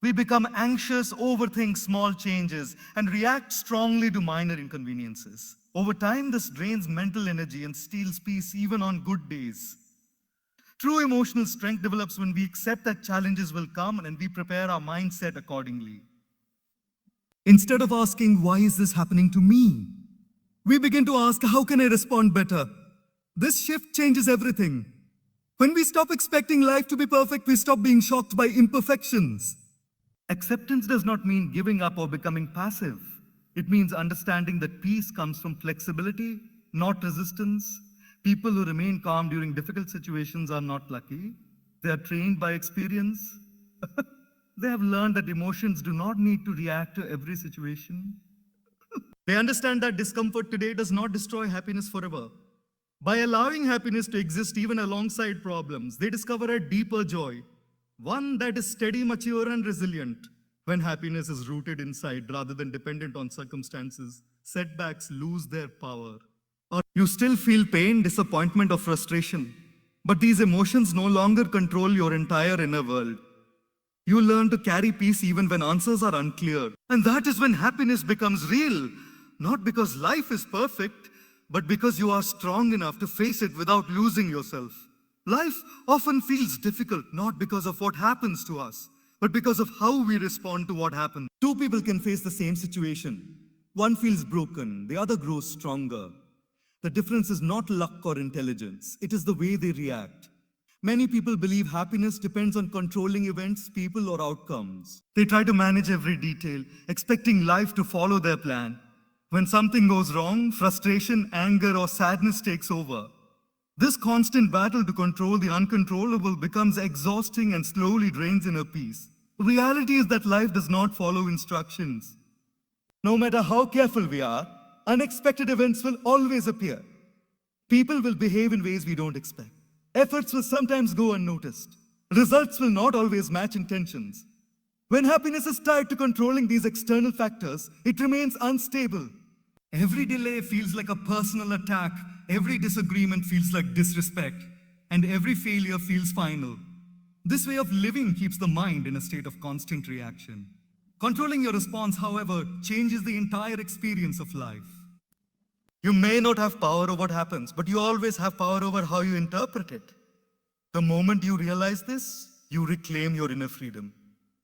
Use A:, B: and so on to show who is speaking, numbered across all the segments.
A: We become anxious, overthink small changes, and react strongly to minor inconveniences. Over time, this drains mental energy and steals peace even on good days. True emotional strength develops when we accept that challenges will come and we prepare our mindset accordingly. Instead of asking, why is this happening to me? We begin to ask, how can I respond better? This shift changes everything. When we stop expecting life to be perfect, we stop being shocked by imperfections. Acceptance does not mean giving up or becoming passive. It means understanding that peace comes from flexibility, not resistance. People who remain calm during difficult situations are not lucky. They are trained by experience. They have learned that emotions do not need to react to every situation. They understand that discomfort today does not destroy happiness forever. By allowing happiness to exist even alongside problems, they discover a deeper joy, one that is steady, mature, and resilient. When happiness is rooted inside rather than dependent on circumstances, setbacks lose their power. Or you still feel pain, disappointment, or frustration, but these emotions no longer control your entire inner world. You learn to carry peace even when answers are unclear. And that is when happiness becomes real, not because life is perfect, but because you are strong enough to face it without losing yourself. Life often feels difficult not because of what happens to us, but because of how we respond to what happens. Two people can face the same situation. One feels broken, the other grows stronger. The difference is not luck or intelligence, it is the way they react. Many people believe happiness depends on controlling events, people, or outcomes. They try to manage every detail, expecting life to follow their plan. When something goes wrong, frustration, anger, or sadness takes over. This constant battle to control the uncontrollable becomes exhausting and slowly drains inner peace. Reality is that life does not follow instructions. No matter how careful we are, unexpected events will always appear. People will behave in ways we don't expect. Efforts will sometimes go unnoticed. Results will not always match intentions. When happiness is tied to controlling these external factors, it remains unstable. Every delay feels like a personal attack, every disagreement feels like disrespect, and every failure feels final. This way of living keeps the mind in a state of constant reaction. Controlling your response, however, changes the entire experience of life. You may not have power over what happens, but you always have power over how you interpret it. The moment you realize this, you reclaim your inner freedom.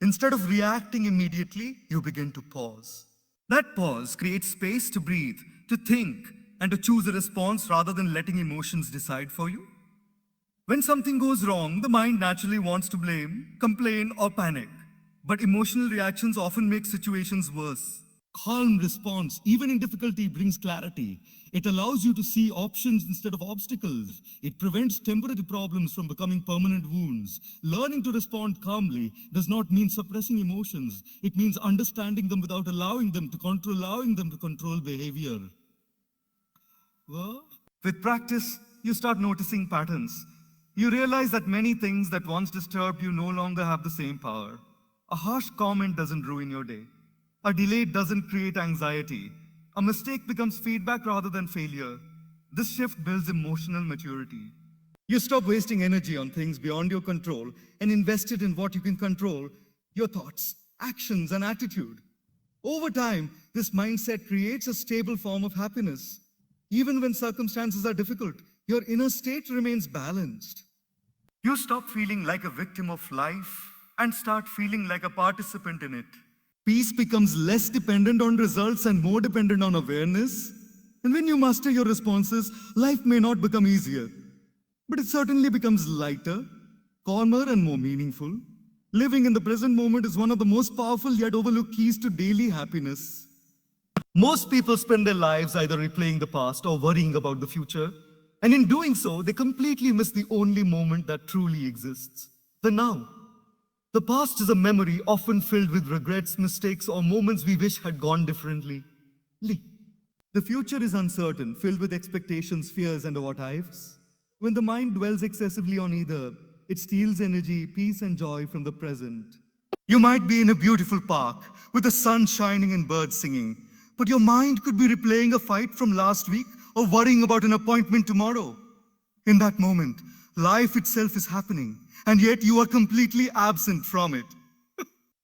A: Instead of reacting immediately, you begin to pause. That pause creates space to breathe, to think, and to choose a response rather than letting emotions decide for you. When something goes wrong, the mind naturally wants to blame, complain, or panic. But emotional reactions often make situations worse. Calm response, even in difficulty, brings clarity. It allows you to see options instead of obstacles. It prevents temporary problems from becoming permanent wounds. Learning to respond calmly does not mean suppressing emotions. It means understanding them without allowing them to control behavior. Well, with practice, you start noticing patterns. You realize that many things that once disturbed you no longer have the same power. A harsh comment doesn't ruin your day. A delay doesn't create anxiety. A mistake becomes feedback rather than failure. This shift builds emotional maturity. You stop wasting energy on things beyond your control and invest it in what you can control, your thoughts, actions, and attitude. Over time, this mindset creates a stable form of happiness. Even when circumstances are difficult, your inner state remains balanced. You stop feeling like a victim of life and start feeling like a participant in it. Peace becomes less dependent on results and more dependent on awareness. And when you master your responses, life may not become easier, but it certainly becomes lighter, calmer, and more meaningful. Living in the present moment is one of the most powerful yet overlooked keys to daily happiness. Most people spend their lives either replaying the past or worrying about the future. And in doing so, they completely miss the only moment that truly exists, the now. The past is a memory often filled with regrets, mistakes, or moments we wish had gone differently. The future is uncertain, filled with expectations, fears, and what ifs. When the mind dwells excessively on either, it steals energy, peace, and joy from the present. You might be in a beautiful park with the sun shining and birds singing, but your mind could be replaying a fight from last week or worrying about an appointment tomorrow. In that moment, life itself is happening, and yet you are completely absent from it.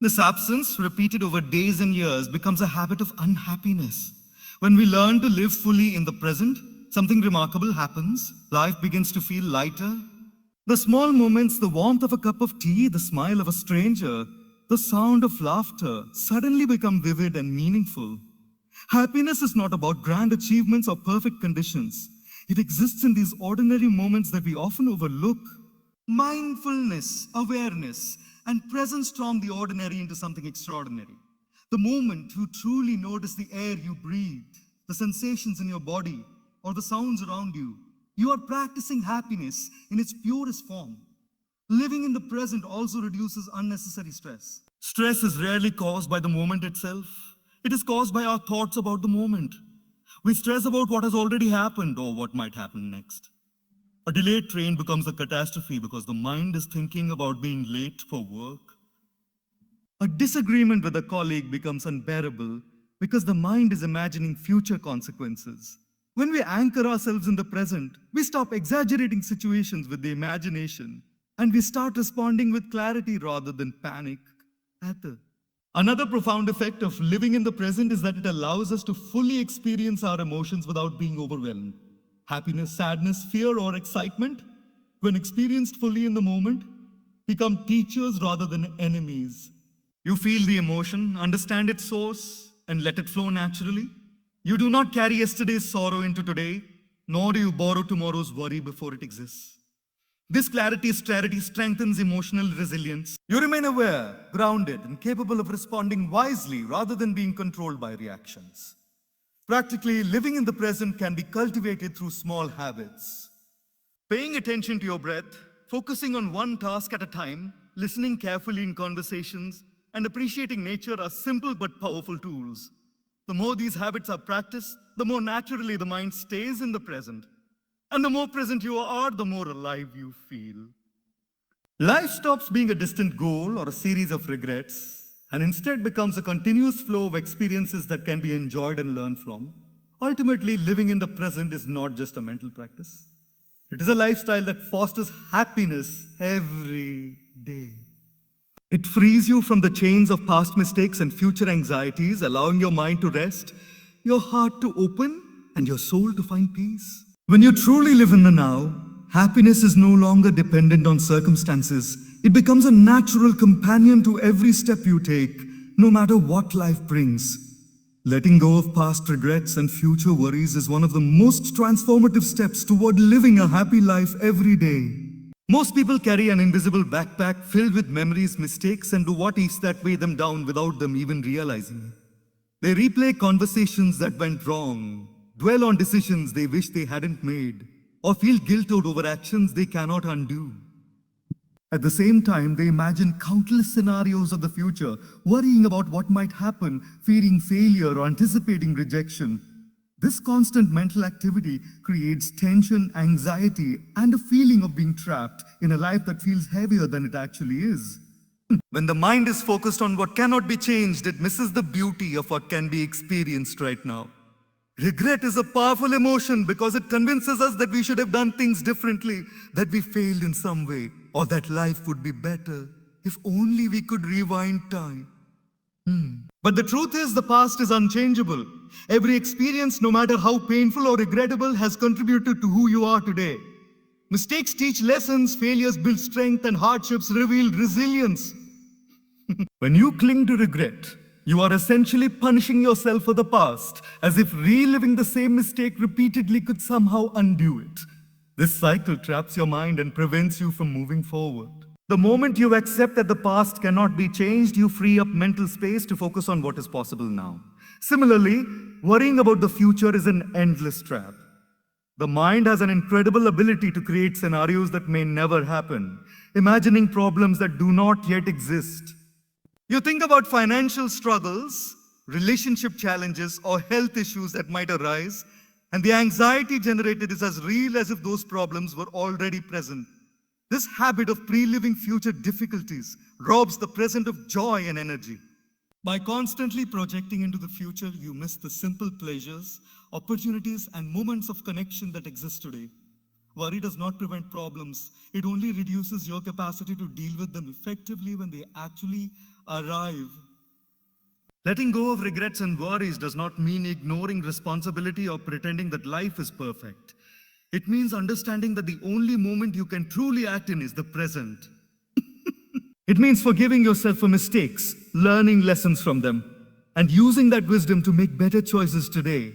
A: This absence, repeated over days and years, becomes a habit of unhappiness. When we learn to live fully in the present, something remarkable happens. Life begins to feel lighter. The small moments, the warmth of a cup of tea, the smile of a stranger, the sound of laughter suddenly become vivid and meaningful. Happiness is not about grand achievements or perfect conditions. It exists in these ordinary moments that we often overlook. Mindfulness, awareness, and presence transform the ordinary into something extraordinary. The moment you truly notice the air you breathe, the sensations in your body, or the sounds around you, you are practicing happiness in its purest form. Living in the present also reduces unnecessary stress. Stress is rarely caused by the moment itself. It is caused by our thoughts about the moment. We stress about what has already happened or what might happen next. A delayed train becomes a catastrophe because the mind is thinking about being late for work. A disagreement with a colleague becomes unbearable because the mind is imagining future consequences. When we anchor ourselves in the present, we stop exaggerating situations with the imagination and we start responding with clarity rather than panic. Another profound effect of living in the present is that it allows us to fully experience our emotions without being overwhelmed. Happiness, sadness, fear, or excitement, when experienced fully in the moment, become teachers rather than enemies. You feel the emotion, understand its source, and let it flow naturally. You do not carry yesterday's sorrow into today, nor do you borrow tomorrow's worry before it exists. This clarity strengthens emotional resilience. You remain aware, grounded, and capable of responding wisely rather than being controlled by reactions. Practically, living in the present can be cultivated through small habits. Paying attention to your breath, focusing on one task at a time, listening carefully in conversations, and appreciating nature are simple but powerful tools. The more these habits are practiced, the more naturally the mind stays in the present. And the more present you are, the more alive you feel. Life stops being a distant goal or a series of regrets and instead becomes a continuous flow of experiences that can be enjoyed and learned from. Ultimately, living in the present is not just a mental practice. It is a lifestyle that fosters happiness every day. It frees you from the chains of past mistakes and future anxieties, allowing your mind to rest, your heart to open, and your soul to find peace. When you truly live in the now, happiness is no longer dependent on circumstances. It becomes a natural companion to every step you take, no matter what life brings. Letting go of past regrets and future worries is one of the most transformative steps toward living a happy life every day. Most people carry an invisible backpack filled with memories, mistakes, and what ifs that weigh them down without them even realizing it. They replay conversations that went wrong, dwell on decisions they wish they hadn't made, or feel guilt over actions they cannot undo. At the same time, they imagine countless scenarios of the future, worrying about what might happen, fearing failure, or anticipating rejection. This constant mental activity creates tension, anxiety, and a feeling of being trapped in a life that feels heavier than it actually is. When the mind is focused on what cannot be changed, it misses the beauty of what can be experienced right now. Regret is a powerful emotion because it convinces us that we should have done things differently, that we failed in some way, or that life would be better if only we could rewind time. But the truth is, the past is unchangeable. Every experience, no matter how painful or regrettable, has contributed to who you are today. Mistakes teach lessons, failures build strength, and hardships reveal resilience. When you cling to regret, you are essentially punishing yourself for the past, as if reliving the same mistake repeatedly could somehow undo it. This cycle traps your mind and prevents you from moving forward. The moment you accept that the past cannot be changed, you free up mental space to focus on what is possible now. Similarly, worrying about the future is an endless trap. The mind has an incredible ability to create scenarios that may never happen, imagining problems that do not yet exist. You think about financial struggles, relationship challenges, or health issues that might arise, and the anxiety generated is as real as if those problems were already present. This habit of pre-living future difficulties robs the present of joy and energy. By constantly projecting into the future, you miss the simple pleasures, opportunities, and moments of connection that exist today. Worry does not prevent problems, it only reduces your capacity to deal with them effectively when they actually arrive. Letting go of regrets and worries does not mean ignoring responsibility or pretending that life is perfect. It means understanding that the only moment you can truly act in is the present. It means forgiving yourself for mistakes, learning lessons from them, and using that wisdom to make better choices today.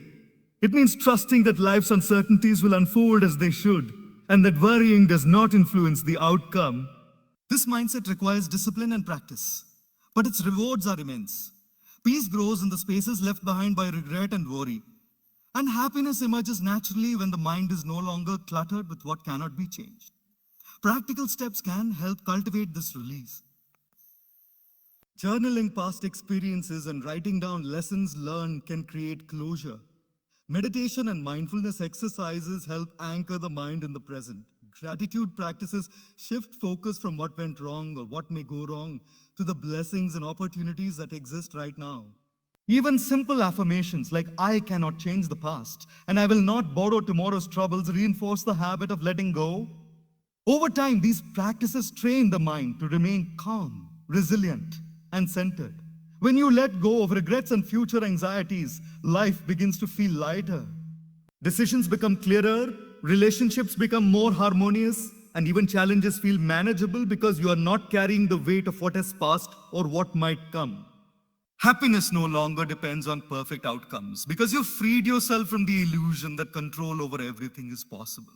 A: It means trusting that life's uncertainties will unfold as they should, and that worrying does not influence the outcome. This mindset requires discipline and practice, but its rewards are immense. Peace grows in the spaces left behind by regret and worry, and happiness emerges naturally when the mind is no longer cluttered with what cannot be changed. Practical steps can help cultivate this release. Journaling past experiences and writing down lessons learned can create closure. Meditation and mindfulness exercises help anchor the mind in the present. Gratitude practices shift focus from what went wrong or what may go wrong to the blessings and opportunities that exist right now. Even simple affirmations like I cannot change the past and I will not borrow tomorrow's troubles reinforce the habit of letting go. Over time, these practices train the mind to remain calm, resilient, and centered. When you let go of regrets and future anxieties, life begins to feel lighter. Decisions become clearer, relationships become more harmonious, and even challenges feel manageable because you are not carrying the weight of what has passed or what might come. Happiness no longer depends on perfect outcomes because you've freed yourself from the illusion that control over everything is possible.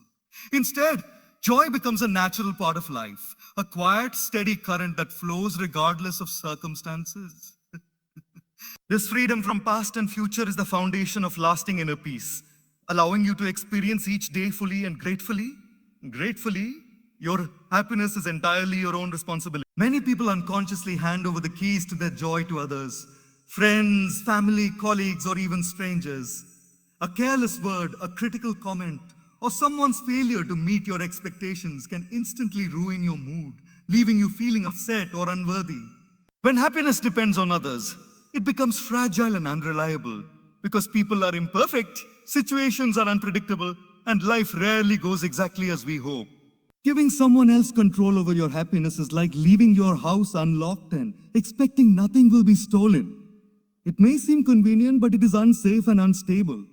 A: Instead, joy becomes a natural part of life, a quiet, steady current that flows regardless of circumstances. This freedom from past and future is the foundation of lasting inner peace, allowing you to experience each day fully and gratefully. Gratefully, your happiness is entirely your own responsibility. Many people unconsciously hand over the keys to their joy to others, friends, family, colleagues, or even strangers. A careless word, a critical comment, or someone's failure to meet your expectations can instantly ruin your mood, leaving you feeling upset or unworthy. When happiness depends on others, it becomes fragile and unreliable because people are imperfect, situations are unpredictable, and life rarely goes exactly as we hope. Giving someone else control over your happiness is like leaving your house unlocked and expecting nothing will be stolen. It may seem convenient, but it is unsafe and unstable.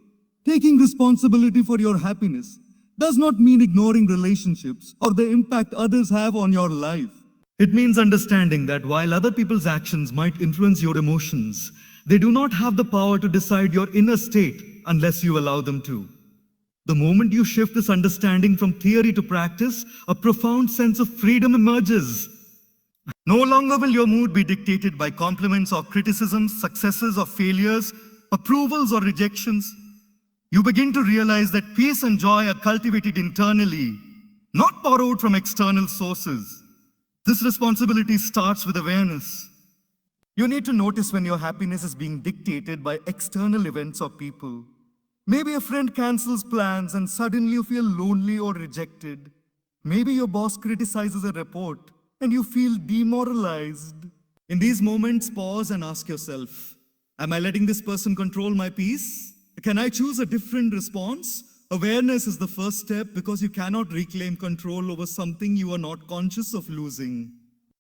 A: Taking responsibility for your happiness does not mean ignoring relationships or the impact others have on your life. It means understanding that while other people's actions might influence your emotions, they do not have the power to decide your inner state unless you allow them to. The moment you shift this understanding from theory to practice, a profound sense of freedom emerges. No longer will your mood be dictated by compliments or criticisms, successes or failures, approvals or rejections. You begin to realize that peace and joy are cultivated internally, not borrowed from external sources. This responsibility starts with awareness. You need to notice when your happiness is being dictated by external events or people. Maybe a friend cancels plans and suddenly you feel lonely or rejected. Maybe your boss criticizes a report and you feel demoralized. In these moments, pause and ask yourself, am I letting this person control my peace? Can I choose a different response? Awareness is the first step because you cannot reclaim control over something you are not conscious of losing.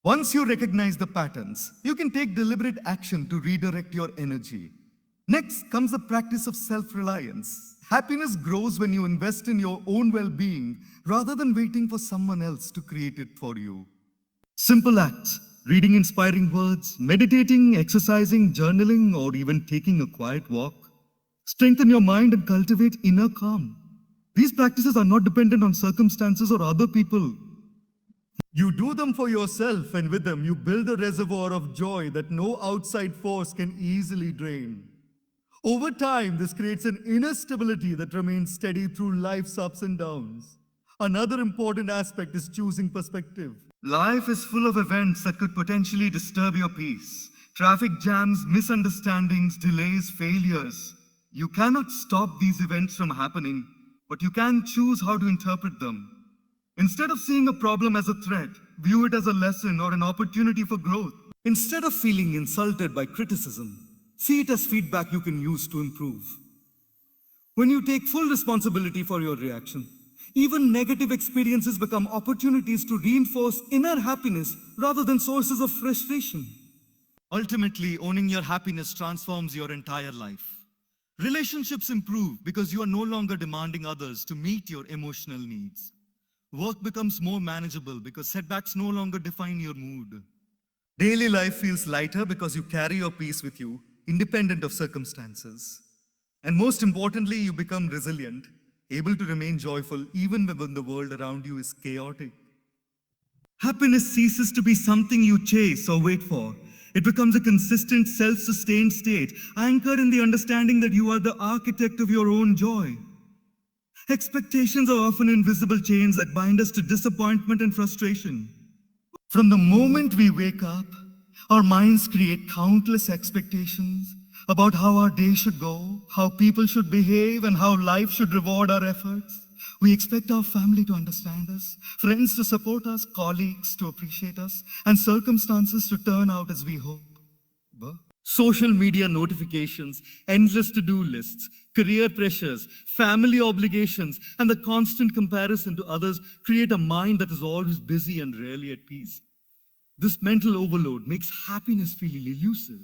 A: Once you recognize the patterns, you can take deliberate action to redirect your energy. Next comes the practice of self-reliance. Happiness grows when you invest in your own well-being rather than waiting for someone else to create it for you. Simple acts, reading inspiring words, meditating, exercising, journaling, or even taking a quiet walk, strengthen your mind and cultivate inner calm. These practices are not dependent on circumstances or other people. You do them for yourself, and with them, you build a reservoir of joy that no outside force can easily drain. Over time, this creates an inner stability that remains steady through life's ups and downs. Another important aspect is choosing perspective. Life is full of events that could potentially disturb your peace. Traffic jams, misunderstandings, delays, failures. You cannot stop these events from happening, but you can choose how to interpret them. Instead of seeing a problem as a threat, view it as a lesson or an opportunity for growth. Instead of feeling insulted by criticism, see it as feedback you can use to improve. When you take full responsibility for your reaction, even negative experiences become opportunities to reinforce inner happiness rather than sources of frustration. Ultimately, owning your happiness transforms your entire life. Relationships improve because you are no longer demanding others to meet your emotional needs. Work becomes more manageable because setbacks no longer define your mood. Daily life feels lighter because you carry your peace with you, independent of circumstances. And most importantly, you become resilient, able to remain joyful even when the world around you is chaotic. Happiness ceases to be something you chase or wait for. It becomes a consistent, self sustained state, anchored in the understanding that you are the architect of your own joy. Expectations are often invisible chains that bind us to disappointment and frustration. From the moment we wake up, our minds create countless expectations about how our day should go, how people should behave, and how life should reward our efforts. We expect our family to understand us, friends to support us, colleagues to appreciate us, and circumstances to turn out as we hope. But social media notifications, endless to-do lists, career pressures, family obligations, and the constant comparison to others create a mind that is always busy and rarely at peace. This mental overload makes happiness feel elusive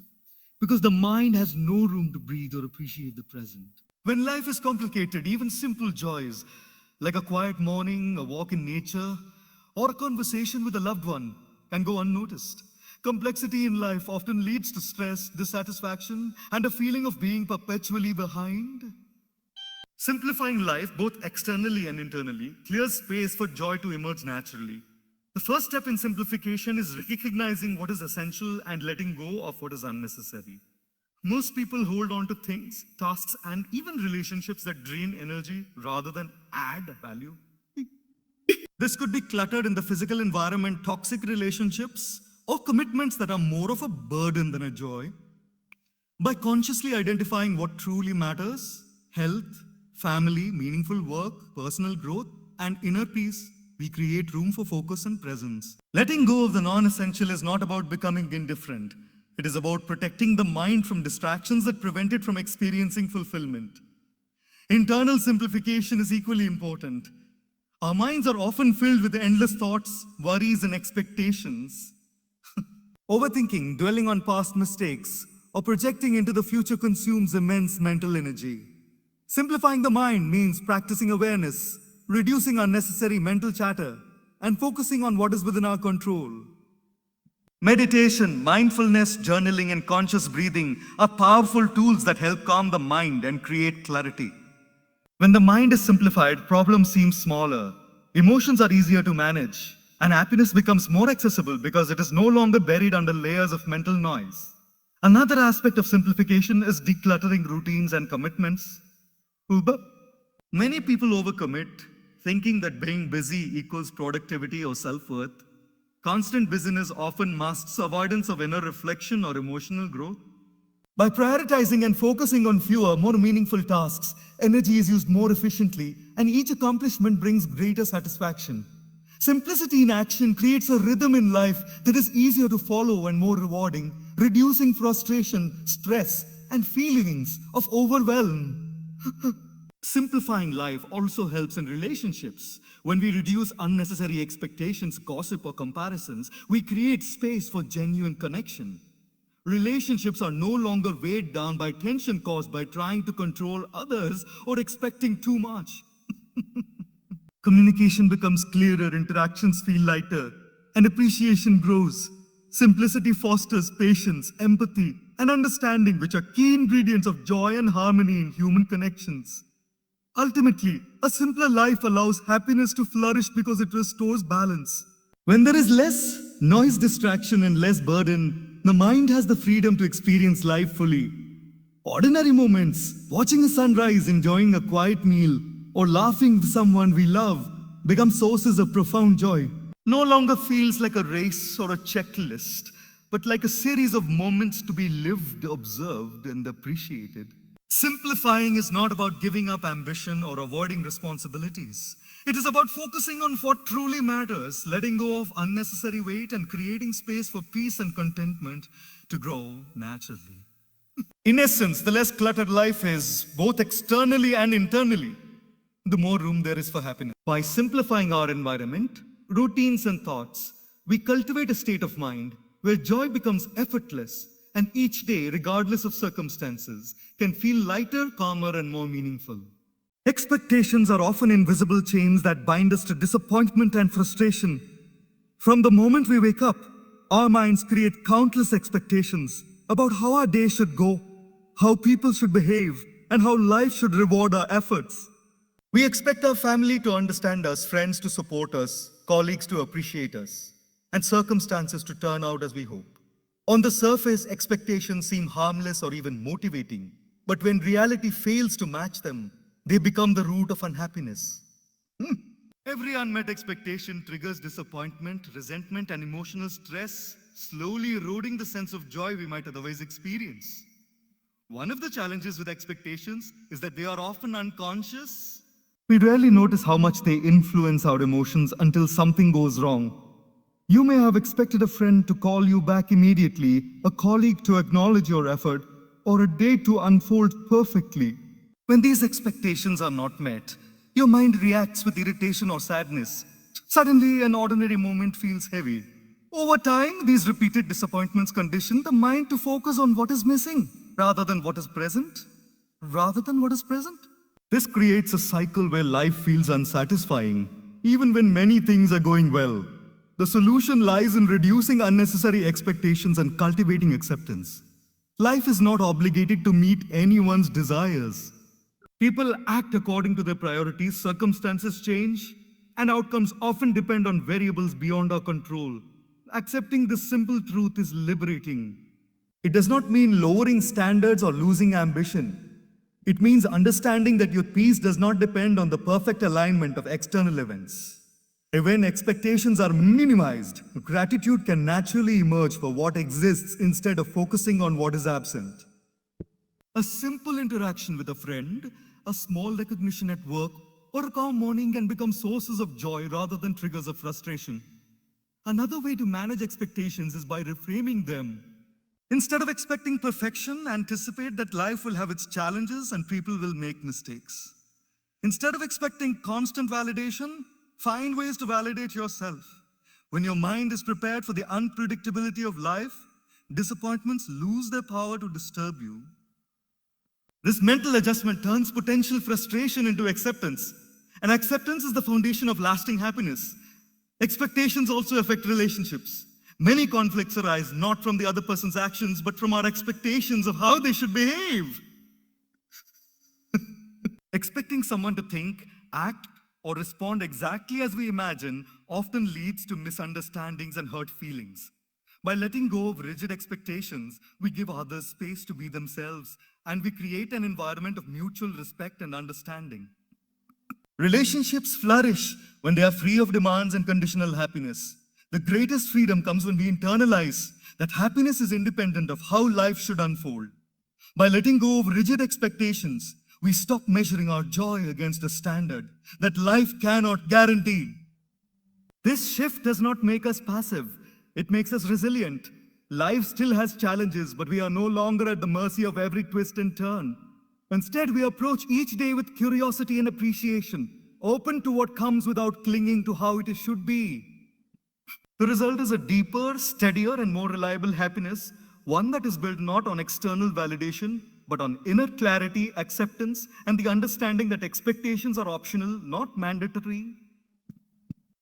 A: because the mind has no room to breathe or appreciate the present. When life is complicated, even simple joys like a quiet morning, a walk in nature, or a conversation with a loved one can go unnoticed. Complexity in life often leads to stress, dissatisfaction, and a feeling of being perpetually behind. Simplifying life, both externally and internally, clears space for joy to emerge naturally. The first step in simplification is recognizing what is essential and letting go of what is unnecessary. Most people hold on to things, tasks, and even relationships that drain energy rather than add value. This could be cluttered in the physical environment, toxic relationships, or commitments that are more of a burden than a joy. By consciously identifying what truly matters, health, family, meaningful work, personal growth, and inner peace, we create room for focus and presence. Letting go of the non-essential is not about becoming indifferent. It is about protecting the mind from distractions that prevent it from experiencing fulfillment. Internal simplification is equally important. Our minds are often filled with endless thoughts, worries, and expectations. Overthinking, dwelling on past mistakes, or projecting into the future consumes immense mental energy. Simplifying the mind means practicing awareness, reducing unnecessary mental chatter, and focusing on what is within our control. Meditation, mindfulness, journaling, and conscious breathing are powerful tools that help calm the mind and create clarity. When the mind is simplified, problems seem smaller, emotions are easier to manage, and happiness becomes more accessible because it is no longer buried under layers of mental noise. Another aspect of simplification is decluttering routines and commitments. Many people overcommit, thinking that being busy equals productivity or self-worth. Constant busyness often masks avoidance of inner reflection or emotional growth. By prioritizing and focusing on fewer, more meaningful tasks, energy is used more efficiently, and each accomplishment brings greater satisfaction. Simplicity in action creates a rhythm in life that is easier to follow and more rewarding, reducing frustration, stress, and feelings of overwhelm. Simplifying life also helps in relationships. When we reduce unnecessary expectations, gossip, or comparisons, we create space for genuine connection. Relationships are no longer weighed down by tension caused by trying to control others or expecting too much. Communication becomes clearer, interactions feel lighter, and appreciation grows. Simplicity fosters patience, empathy, and understanding, which are key ingredients of joy and harmony in human connections. Ultimately, a simpler life allows happiness to flourish because it restores balance. When there is less noise, distraction, and less burden, the mind has the freedom to experience life fully. Ordinary moments, watching a sunrise, enjoying a quiet meal, or laughing with someone we love, become sources of profound joy. No longer feels like a race or a checklist, but like a series of moments to be lived, observed, and appreciated. Simplifying is not about giving up ambition or avoiding responsibilities. It is about focusing on what truly matters, letting go of unnecessary weight, and creating space for peace and contentment to grow naturally. In essence, the less cluttered life is, both externally and internally, the more room there is for happiness. By simplifying our environment, routines, and thoughts, we cultivate a state of mind where joy becomes effortless, and each day, regardless of circumstances, can feel lighter, calmer, and more meaningful. Expectations are often invisible chains that bind us to disappointment and frustration. From the moment we wake up, our minds create countless expectations about how our day should go, how people should behave, and how life should reward our efforts. We expect our family to understand us, friends to support us, colleagues to appreciate us, and circumstances to turn out as we hope. On the surface, expectations seem harmless or even motivating, but when reality fails to match them, they become the root of unhappiness. Every unmet expectation triggers disappointment, resentment, and emotional stress, slowly eroding the sense of joy we might otherwise experience. One of the challenges with expectations is that they are often unconscious. We rarely notice how much they influence our emotions until something goes wrong. You may have expected a friend to call you back immediately, a colleague to acknowledge your effort, or a day to unfold perfectly. When these expectations are not met, your mind reacts with irritation or sadness. Suddenly, an ordinary moment feels heavy. Over time, these repeated disappointments condition the mind to focus on what is missing rather than what is present. This creates a cycle where life feels unsatisfying, even when many things are going well. The solution lies in reducing unnecessary expectations and cultivating acceptance. Life is not obligated to meet anyone's desires. People act according to their priorities, circumstances change, and outcomes often depend on variables beyond our control. Accepting this simple truth is liberating. It does not mean lowering standards or losing ambition. It means understanding that your peace does not depend on the perfect alignment of external events. When expectations are minimized, gratitude can naturally emerge for what exists instead of focusing on what is absent. A simple interaction with a friend, a small recognition at work, or a calm morning can become sources of joy rather than triggers of frustration. Another way to manage expectations is by reframing them. Instead of expecting perfection, anticipate that life will have its challenges and people will make mistakes. Instead of expecting constant validation, find ways to validate yourself. When your mind is prepared for the unpredictability of life, disappointments lose their power to disturb you. This mental adjustment turns potential frustration into acceptance, and acceptance is the foundation of lasting happiness. Expectations also affect relationships. Many conflicts arise not from the other person's actions, but from our expectations of how they should behave. Expecting someone to think, act, or respond exactly as we imagine often leads to misunderstandings and hurt feelings. By letting go of rigid expectations, we give others space to be themselves, and we create an environment of mutual respect and understanding. Relationships flourish when they are free of demands and conditional happiness. The greatest freedom comes when we internalize that happiness is independent of how life should unfold. By letting go of rigid expectations, we stop measuring our joy against a standard that life cannot guarantee. This shift does not make us passive, it makes us resilient. Life still has challenges, but we are no longer at the mercy of every twist and turn. Instead, we approach each day with curiosity and appreciation, open to what comes without clinging to how it should be. The result is a deeper, steadier, and more reliable happiness, one that is built not on external validation, but on inner clarity, acceptance, and the understanding that expectations are optional, not mandatory.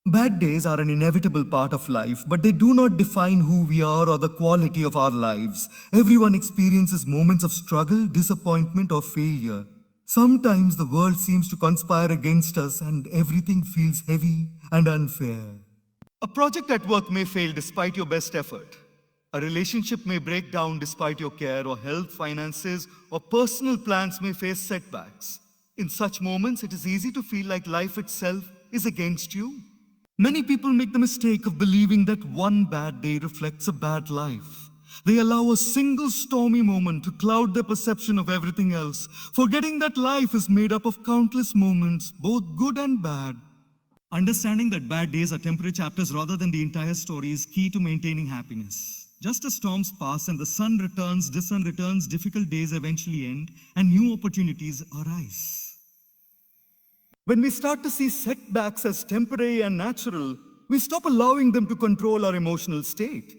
A: Bad days are an inevitable part of life, but they do not define who we are or the quality of our lives. Everyone experiences moments of struggle, disappointment, or failure. Sometimes the world seems to conspire against us and everything feels heavy and unfair. A project at work may fail despite your best effort. A relationship may break down despite your care, or health, finances, or personal plans may face setbacks. In such moments, it is easy to feel like life itself is against you. Many people make the mistake of believing that one bad day reflects a bad life. They allow a single stormy moment to cloud their perception of everything else, forgetting that life is made up of countless moments, both good and bad. Understanding that bad days are temporary chapters rather than the entire story is key to maintaining happiness. Just as storms pass and the sun returns, difficult days eventually end and new opportunities arise. When we start to see setbacks as temporary and natural, we stop allowing them to control our emotional state.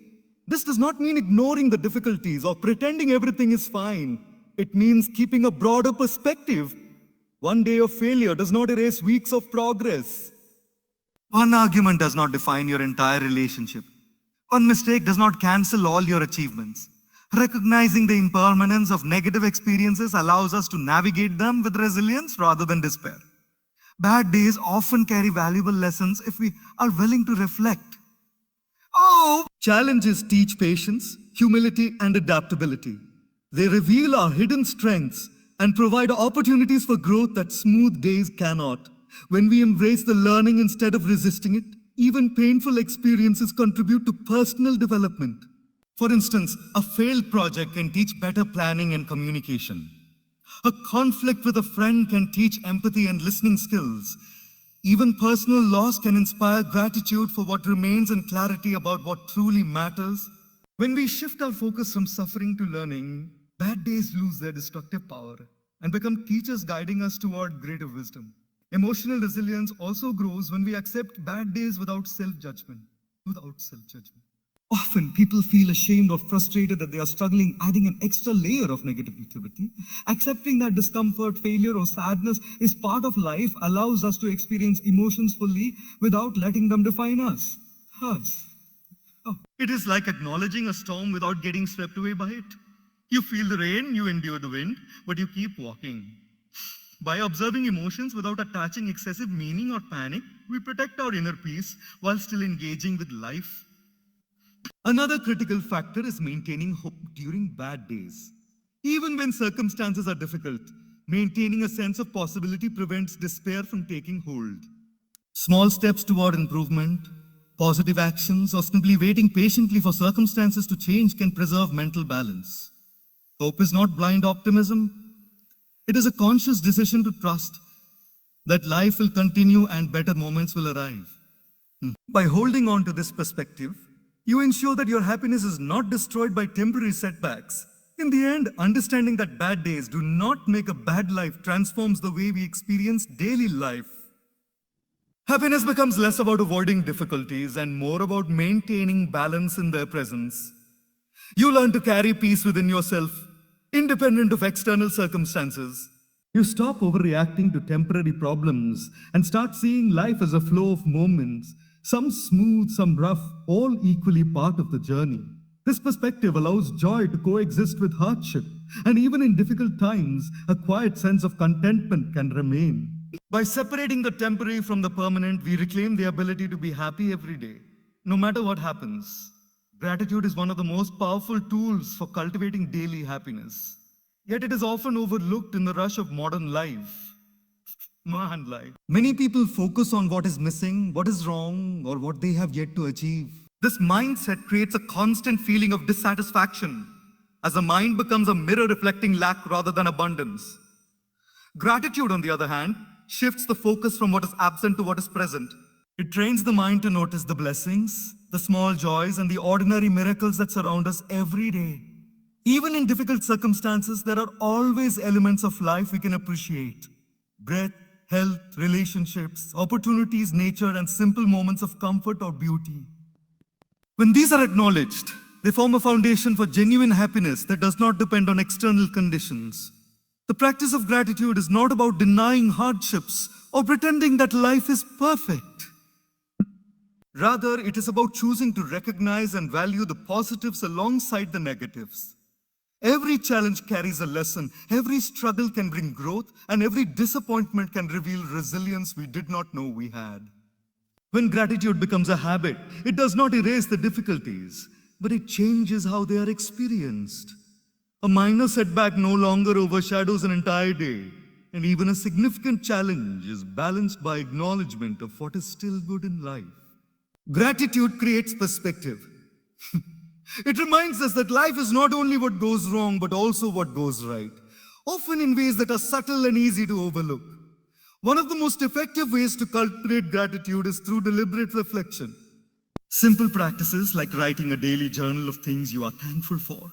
A: This does not mean ignoring the difficulties or pretending everything is fine. It means keeping a broader perspective. One day of failure does not erase weeks of progress. One argument does not define your entire relationship. One mistake does not cancel all your achievements. Recognizing the impermanence of negative experiences allows us to navigate them with resilience rather than despair. Bad days often carry valuable lessons if we are willing to reflect. Challenges teach patience, humility, and adaptability. They reveal our hidden strengths and provide opportunities for growth that smooth days cannot. When we embrace the learning instead of resisting it, even painful experiences contribute to personal development. For instance, a failed project can teach better planning and communication. A conflict with a friend can teach empathy and listening skills. Even personal loss can inspire gratitude for what remains and clarity about what truly matters. When we shift our focus from suffering to learning, bad days lose their destructive power and become teachers guiding us toward greater wisdom. Emotional resilience also grows when we accept bad days without self-judgment. Often people feel ashamed or frustrated that they are struggling, adding an extra layer of negativity. Accepting that discomfort, failure, or sadness is part of life allows us to experience emotions fully without letting them define us. It is like acknowledging a storm without getting swept away by it. You feel the rain, you endure the wind, but you keep walking. By observing emotions without attaching excessive meaning or panic, we protect our inner peace while still engaging with life. Another critical factor is maintaining hope during bad days. Even when circumstances are difficult, maintaining a sense of possibility prevents despair from taking hold. Small steps toward improvement, positive actions, or simply waiting patiently for circumstances to change can preserve mental balance. Hope is not blind optimism. It is a conscious decision to trust that life will continue and better moments will arrive. By holding on to this perspective, you ensure that your happiness is not destroyed by temporary setbacks. In the end, understanding that bad days do not make a bad life transforms the way we experience daily life. Happiness becomes less about avoiding difficulties and more about maintaining balance in their presence. You learn to carry peace within yourself, independent of external circumstances. You stop overreacting to temporary problems and start seeing life as a flow of moments, some smooth, some rough, all equally part of the journey. This perspective allows joy to coexist with hardship, and even in difficult times, a quiet sense of contentment can remain. By separating the temporary from the permanent, we reclaim the ability to be happy every day, no matter what happens. Gratitude is one of the most powerful tools for cultivating daily happiness. Yet it is often overlooked in the rush of modern life. Many people focus on what is missing, what is wrong, or what they have yet to achieve. This mindset creates a constant feeling of dissatisfaction, as the mind becomes a mirror reflecting lack rather than abundance. Gratitude, on the other hand, shifts the focus from what is absent to what is present. It trains the mind to notice the blessings, the small joys, and the ordinary miracles that surround us every day. Even in difficult circumstances, there are always elements of life we can appreciate. Breath, health, relationships, opportunities, nature, and simple moments of comfort or beauty. When these are acknowledged, they form a foundation for genuine happiness that does not depend on external conditions. The practice of gratitude is not about denying hardships or pretending that life is perfect. Rather, it is about choosing to recognize and value the positives alongside the negatives. Every challenge carries a lesson, every struggle can bring growth, and every disappointment can reveal resilience we did not know we had. When gratitude becomes a habit, it does not erase the difficulties, but it changes how they are experienced. A minor setback no longer overshadows an entire day, and even a significant challenge is balanced by acknowledgement of what is still good in life. Gratitude creates perspective. It reminds us that life is not only what goes wrong, but also what goes right, often in ways that are subtle and easy to overlook. One of the most effective ways to cultivate gratitude is through deliberate reflection. Simple practices like writing a daily journal of things you are thankful for,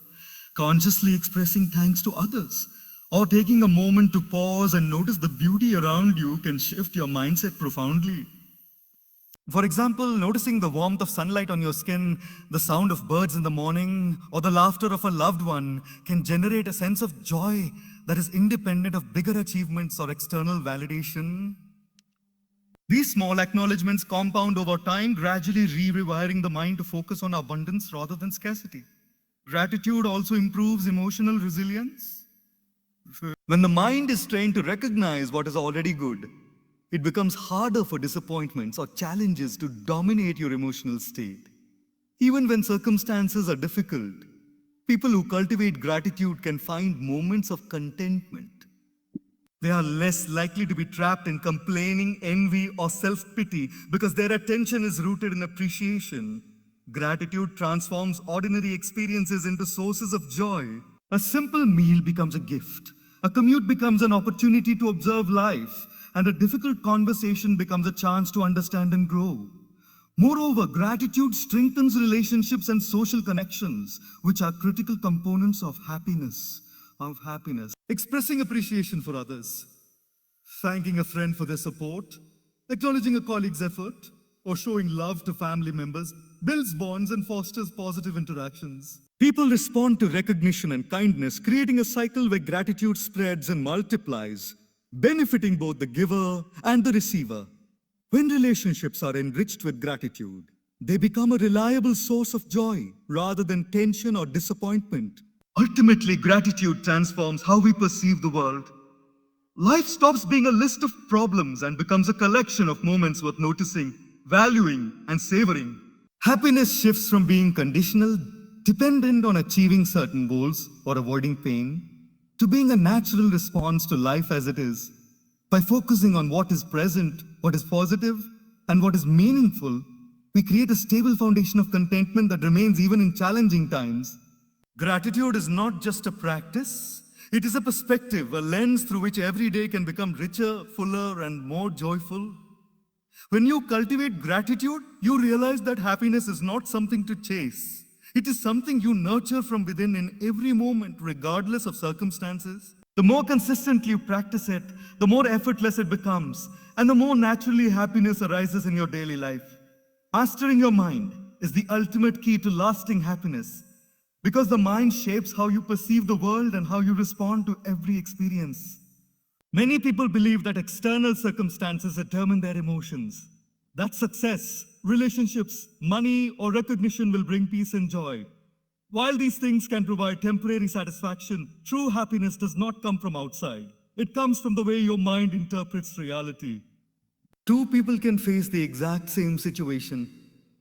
A: consciously expressing thanks to others, or taking a moment to pause and notice the beauty around you can shift your mindset profoundly. For example, noticing the warmth of sunlight on your skin, the sound of birds in the morning, or the laughter of a loved one can generate a sense of joy that is independent of bigger achievements or external validation. These small acknowledgements compound over time, gradually rewiring the mind to focus on abundance rather than scarcity. Gratitude also improves emotional resilience. When the mind is trained to recognize what is already good, it becomes harder for disappointments or challenges to dominate your emotional state. Even when circumstances are difficult, people who cultivate gratitude can find moments of contentment. They are less likely to be trapped in complaining, envy, or self-pity because their attention is rooted in appreciation. Gratitude transforms ordinary experiences into sources of joy. A simple meal becomes a gift. A commute becomes an opportunity to observe life, and a difficult conversation becomes a chance to understand and grow. Moreover, gratitude strengthens relationships and social connections, which are critical components of happiness. Expressing appreciation for others, thanking a friend for their support, acknowledging a colleague's effort, or showing love to family members builds bonds and fosters positive interactions. People respond to recognition and kindness, creating a cycle where gratitude spreads and multiplies, benefiting both the giver and the receiver. When relationships are enriched with gratitude, they become a reliable source of joy rather than tension or disappointment. Ultimately, gratitude transforms how we perceive the world. Life stops being a list of problems and becomes a collection of moments worth noticing, valuing, and savoring. Happiness shifts from being conditional, dependent on achieving certain goals or avoiding pain, to being a natural response to life as it is. By focusing on what is present, what is positive, and what is meaningful, we create a stable foundation of contentment that remains even in challenging times. Gratitude is not just a practice, it is a perspective, a lens through which every day can become richer, fuller, and more joyful. When you cultivate gratitude, you realize that happiness is not something to chase. It is something you nurture from within in every moment, regardless of circumstances. The more consistently you practice it, the more effortless it becomes, and the more naturally happiness arises in your daily life. Mastering your mind is the ultimate key to lasting happiness, because the mind shapes how you perceive the world and how you respond to every experience. Many people believe that external circumstances determine their emotions, that success, relationships, money, or recognition will bring peace and joy. While these things can provide temporary satisfaction, true happiness does not come from outside. It comes from the way your mind interprets reality. Two people can face the exact same situation.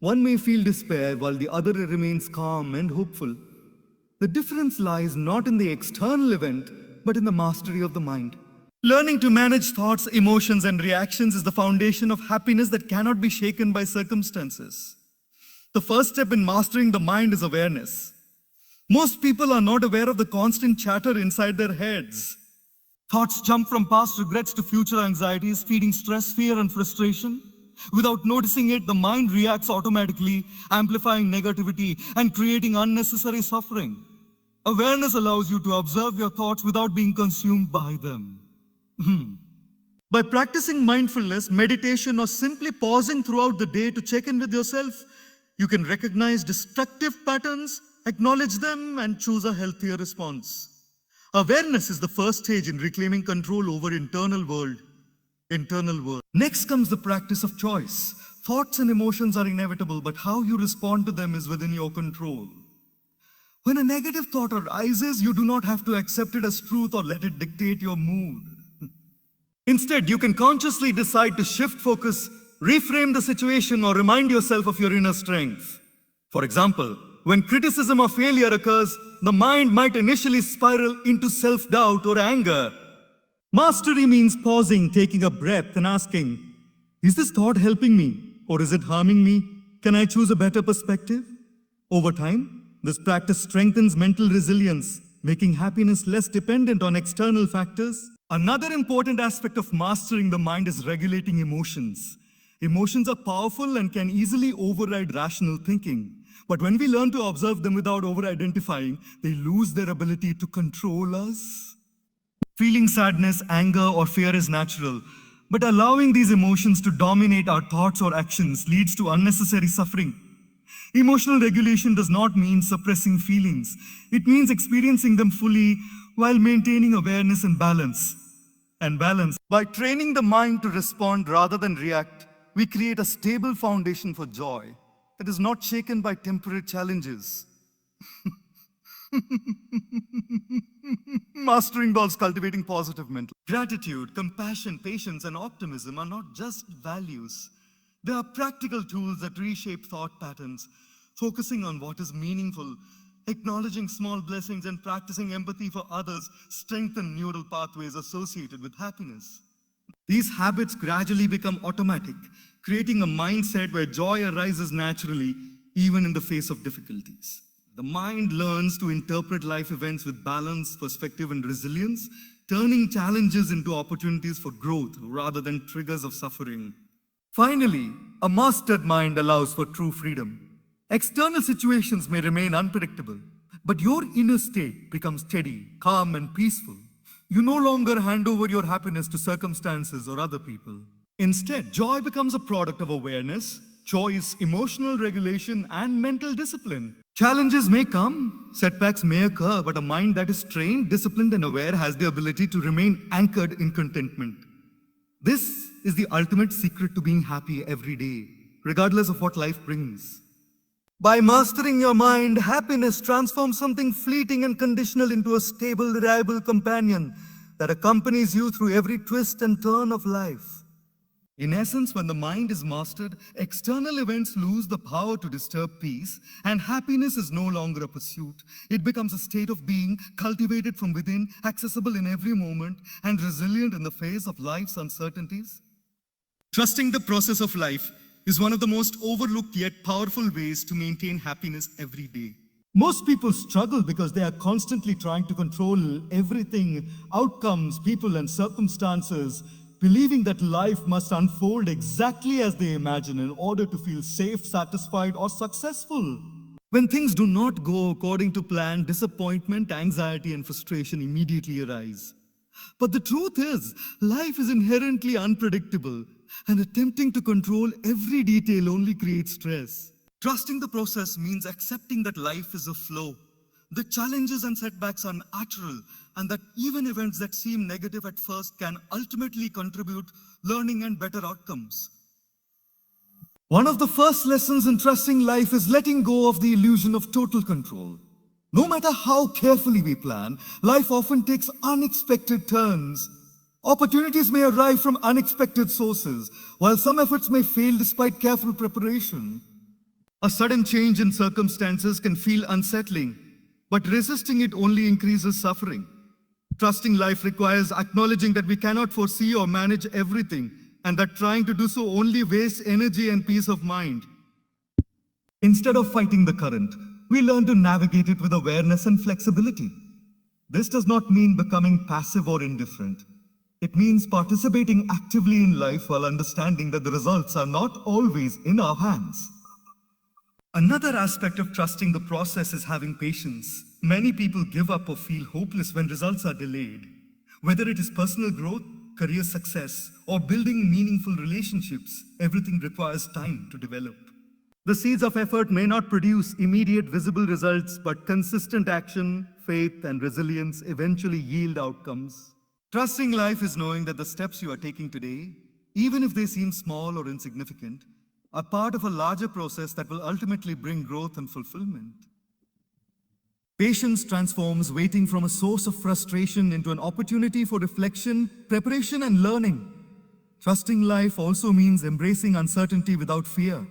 A: One may feel despair while the other remains calm and hopeful. The difference lies not in the external event, but in the mastery of the mind. Learning to manage thoughts, emotions, and reactions is the foundation of happiness that cannot be shaken by circumstances. The first step in mastering the mind is awareness. Most people are not aware of the constant chatter inside their heads. Thoughts jump from past regrets to future anxieties, feeding stress, fear, and frustration. Without noticing it, the mind reacts automatically, amplifying negativity and creating unnecessary suffering. Awareness allows you to observe your thoughts without being consumed by them. By practicing mindfulness, meditation, or simply pausing throughout the day to check in with yourself, you can recognize destructive patterns, acknowledge them, and choose a healthier response. Awareness is the first stage in reclaiming control over internal world. Next comes the practice of choice. Thoughts and emotions are inevitable, but how you respond to them is within your control. When a negative thought arises, you do not have to accept it as truth or let it dictate your mood. Instead, you can consciously decide to shift focus, reframe the situation, or remind yourself of your inner strength. For example, when criticism or failure occurs, the mind might initially spiral into self-doubt or anger. Mastery means pausing, taking a breath, and asking, is this thought helping me or is it harming me? Can I choose a better perspective? Over time, this practice strengthens mental resilience, making happiness less dependent on external factors. Another important aspect of mastering the mind is regulating emotions. Emotions are powerful and can easily override rational thinking. But when we learn to observe them without over-identifying, they lose their ability to control us. Feeling sadness, anger, or fear is natural, But allowing these emotions to dominate our thoughts or actions leads to unnecessary suffering. Emotional regulation does not mean suppressing feelings. It means experiencing them fully while maintaining awareness and balance. By training the mind to respond rather than react, we create a stable foundation for joy that is not shaken by temporary challenges. Mastering involves cultivating positive mental. Gratitude, compassion, patience, and optimism are not just values. They are practical tools that reshape thought patterns, focusing on what is meaningful, acknowledging small blessings, and practicing empathy for others strengthen neural pathways associated with happiness. These habits gradually become automatic, creating a mindset where joy arises naturally, even in the face of difficulties. The mind learns to interpret life events with balance, perspective, and resilience, turning challenges into opportunities for growth rather than triggers of suffering. Finally, a mastered mind allows for true freedom. External situations may remain unpredictable, but your inner state becomes steady, calm, and peaceful. You no longer hand over your happiness to circumstances or other people. Instead, joy becomes a product of awareness, choice, emotional regulation, and mental discipline. Challenges may come, setbacks may occur, but a mind that is trained, disciplined, and aware has the ability to remain anchored in contentment. This is the ultimate secret to being happy every day, regardless of what life brings. By mastering your mind, happiness transforms something fleeting and conditional into a stable, reliable companion that accompanies you through every twist and turn of life. In essence, when the mind is mastered, external events lose the power to disturb peace, and happiness is no longer a pursuit. It becomes a state of being cultivated from within, accessible in every moment, and resilient in the face of life's uncertainties. Trusting the process of life is one of the most overlooked yet powerful ways to maintain happiness every day. Most people struggle because they are constantly trying to control everything, outcomes, people, and circumstances, believing that life must unfold exactly as they imagine in order to feel safe, satisfied, or successful. When things do not go according to plan, disappointment, anxiety, and frustration immediately arise. But the truth is, life is inherently unpredictable, and attempting to control every detail only creates stress. Trusting the process means accepting that life is a flow. The challenges and setbacks are natural, and that even events that seem negative at first can ultimately contribute learning and better outcomes. One of the first lessons in trusting life is letting go of the illusion of total control. No matter how carefully we plan, life often takes unexpected turns. Opportunities may arrive from unexpected sources, while some efforts may fail despite careful preparation. A sudden change in circumstances can feel unsettling, but resisting it only increases suffering. Trusting life requires acknowledging that we cannot foresee or manage everything, and that trying to do so only wastes energy and peace of mind. Instead of fighting the current, we learn to navigate it with awareness and flexibility. This does not mean becoming passive or indifferent. It means participating actively in life while understanding that the results are not always in our hands. Another aspect of trusting the process is having patience. Many people give up or feel hopeless when results are delayed. Whether it is personal growth, career success, or building meaningful relationships, everything requires time to develop. The seeds of effort may not produce immediate visible results, but consistent action, faith, and resilience eventually yield outcomes. Trusting life is knowing that the steps you are taking today, even if they seem small or insignificant, are part of a larger process that will ultimately bring growth and fulfillment. Patience transforms waiting from a source of frustration into an opportunity for reflection, preparation, and learning. Trusting life also means embracing uncertainty without fear.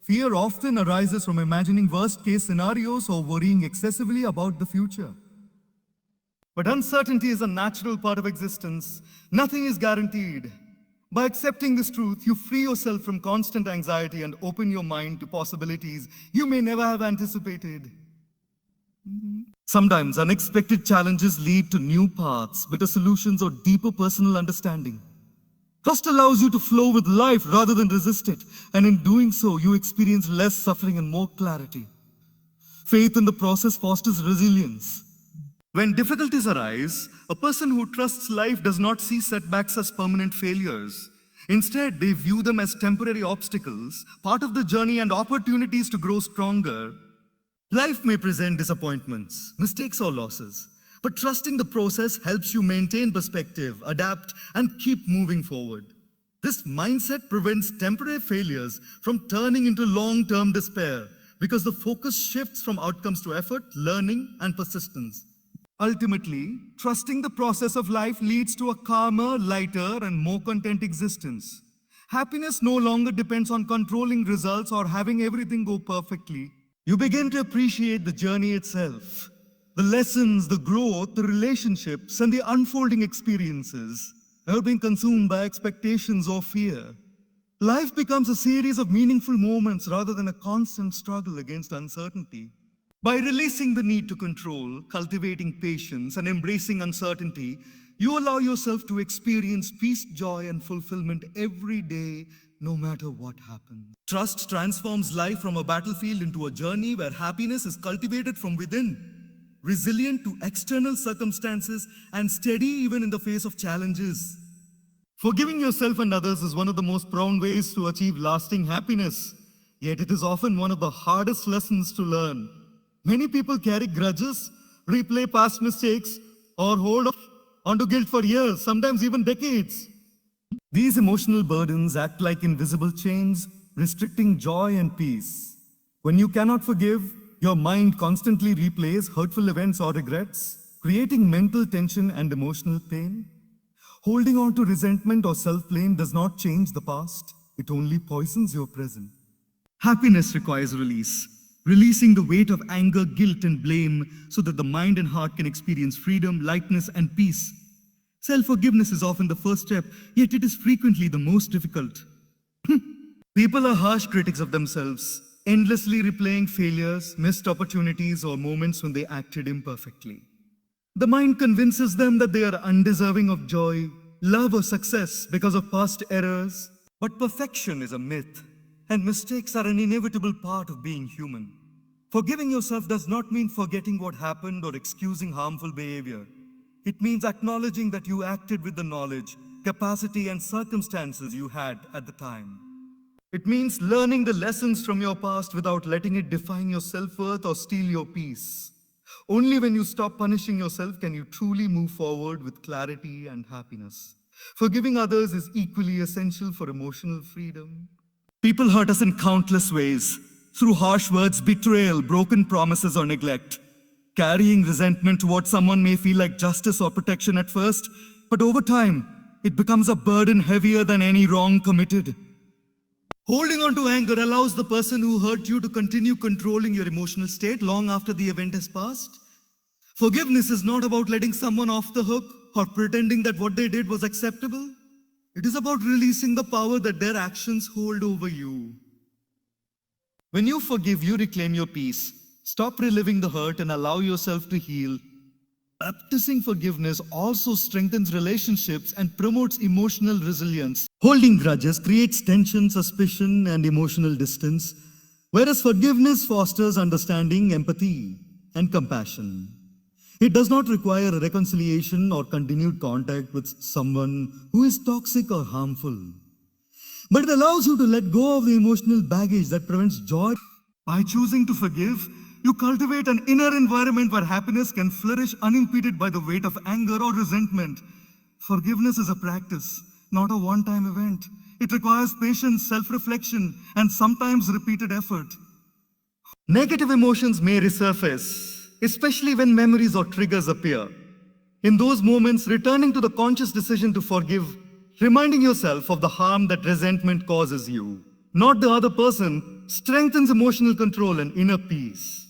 A: Fear often arises from imagining worst-case scenarios or worrying excessively about the future. But uncertainty is a natural part of existence. Nothing is guaranteed. By accepting this truth, you free yourself from constant anxiety and open your mind to possibilities you may never have anticipated. Sometimes unexpected challenges lead to new paths, better solutions, or deeper personal understanding. Trust allows you to flow with life rather than resist it, and in doing so, you experience less suffering and more clarity. Faith in the process fosters resilience. When difficulties arise, a person who trusts life does not see setbacks as permanent failures. Instead, they view them as temporary obstacles, part of the journey and opportunities to grow stronger. Life may present disappointments, mistakes, or losses, but trusting the process helps you maintain perspective, adapt, and keep moving forward. This mindset prevents temporary failures from turning into long-term despair because the focus shifts from outcomes to effort, learning, and persistence. Ultimately, trusting the process of life leads to a calmer, lighter, and more content existence. Happiness no longer depends on controlling results or having everything go perfectly. You begin to appreciate the journey itself, the lessons, the growth, the relationships, and the unfolding experiences, not being consumed by expectations or fear. Life becomes a series of meaningful moments rather than a constant struggle against uncertainty. By releasing the need to control, cultivating patience, and embracing uncertainty, you allow yourself to experience peace, joy, and fulfillment every day, no matter what happens. Trust transforms life from a battlefield into a journey where happiness is cultivated from within, resilient to external circumstances, and steady even in the face of challenges. Forgiving yourself and others is one of the most profound ways to achieve lasting happiness, yet it is often one of the hardest lessons to learn. Many people carry grudges, replay past mistakes, or hold onto guilt for years, sometimes even decades. These emotional burdens act like invisible chains, restricting joy and peace. When you cannot forgive, your mind constantly replays hurtful events or regrets, creating mental tension and emotional pain. Holding on to resentment or self-blame does not change the past, it only poisons your present. Happiness requires release. Releasing the weight of anger, guilt, and blame so that the mind and heart can experience freedom, lightness, and peace. Self-forgiveness is often the first step, yet it is frequently the most difficult. People are harsh critics of themselves, endlessly replaying failures, missed opportunities, or moments when they acted imperfectly. The mind convinces them that they are undeserving of joy, love, or success because of past errors. But perfection is a myth, and mistakes are an inevitable part of being human. Forgiving yourself does not mean forgetting what happened or excusing harmful behavior. It means acknowledging that you acted with the knowledge, capacity, and circumstances you had at the time. It means learning the lessons from your past without letting it define your self-worth or steal your peace. Only when you stop punishing yourself can you truly move forward with clarity and happiness. Forgiving others is equally essential for emotional freedom. People hurt us in countless ways, through harsh words, betrayal, broken promises, or neglect. Carrying resentment towards someone may feel like justice or protection at first, but over time, it becomes a burden heavier than any wrong committed. Holding on to anger allows the person who hurt you to continue controlling your emotional state long after the event has passed. Forgiveness is not about letting someone off the hook or pretending that what they did was acceptable. It is about releasing the power that their actions hold over you. When you forgive, you reclaim your peace. Stop reliving the hurt and allow yourself to heal. Practicing forgiveness also strengthens relationships and promotes emotional resilience. Holding grudges creates tension, suspicion, and emotional distance, whereas forgiveness fosters understanding, empathy, and compassion. It does not require a reconciliation or continued contact with someone who is toxic or harmful. But it allows you to let go of the emotional baggage that prevents joy. By choosing to forgive, you cultivate an inner environment where happiness can flourish unimpeded by the weight of anger or resentment. Forgiveness is a practice, not a one-time event. It requires patience, self-reflection, and sometimes repeated effort. Negative emotions may resurface, especially when memories or triggers appear. In those moments, returning to the conscious decision to forgive, reminding yourself of the harm that resentment causes you, not the other person, strengthens emotional control and inner peace.